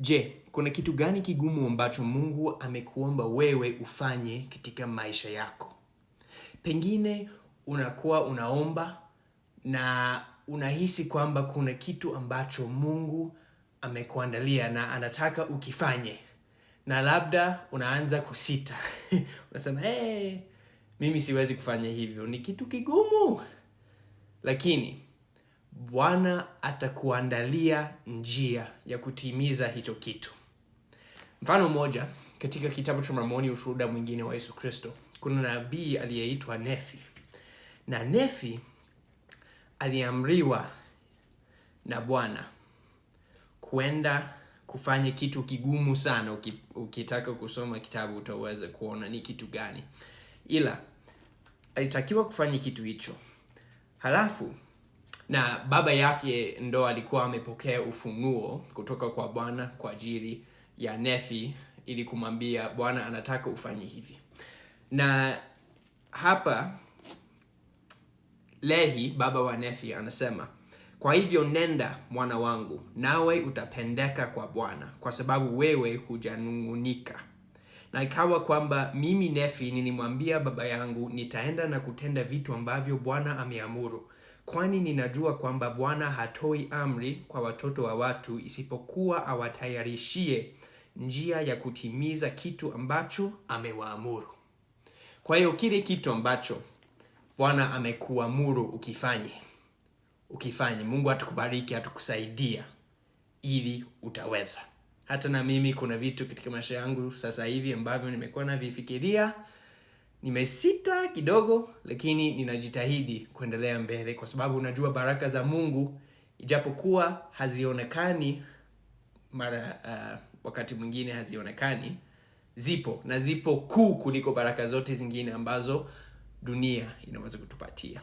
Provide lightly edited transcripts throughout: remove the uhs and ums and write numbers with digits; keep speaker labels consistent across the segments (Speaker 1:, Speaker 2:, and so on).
Speaker 1: Je, kuna kitu gani kigumu ambacho Mungu amekuomba wewe ufanye katika maisha yako? Pengine unakuwa unaomba na unahisi kwamba kuna kitu ambacho Mungu amekuandalia na anataka ukifanye. Na labda unaanza kusita. Unasema, mimi siwezi kufanya hivyo. Ni kitu kigumu. Lakini, Bwana atakuandalia njia ya kutimiza hicho kitu. Mfano moja, katika kitabu cha Mormoni, ushuhuda mwingine wa Yesu Kristo, kuna nabii aliyeitwa Nefi. Na Nefi aliamriwa na Bwana kwenda kufanya kitu kigumu sana. Ukitaka kusoma kitabu utaweza kuona ni kitu gani. Ila alitakiwa kufanya kitu hicho. Halafu, na baba yake ndo alikuwa amepokea ufunuo kutoka kwa Bwana kwa ajili ya Nefi ili kumwambia Bwana anataka ufanye hivi. Na hapa Lehi, baba wa Nefi, anasema, kwa hivyo nenda mwana wangu, nawe utapendeka kwa Bwana, kwa sababu wewe hujanung'unika. Na ikawa kwamba mimi Nefi nilimwambia baba yangu nitaenda na kutenda vitu ambavyo Bwana ameamuru. Kwani ninajua kwamba Bwana hatoi amri kwa watoto wa watu isipokuwa awatayarishie njia ya kutimiza kitu ambacho amewaamuru. Kwa hiyo kile kitu ambacho Bwana amekuamuru ukifanye, Mungu atakubariki, atakusaidia ili utaweza. Hata na mimi kuna vitu katika maisha yangu sasa hivi ambavyo nimekuwa navifikiria, nimesita kidogo, lakini ninajitahidi kuendelea mbele kwa sababu unajua baraka za Mungu ijapokuwa hazionekani wakati mwingine hazionekani, zipo na zipo kuu kuliko baraka zote zingine ambazo dunia inaweza kutupatia.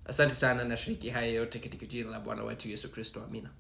Speaker 1: Asante sana, nashiriki haya yote katika jina la Bwana wetu Yesu Kristo. Amina.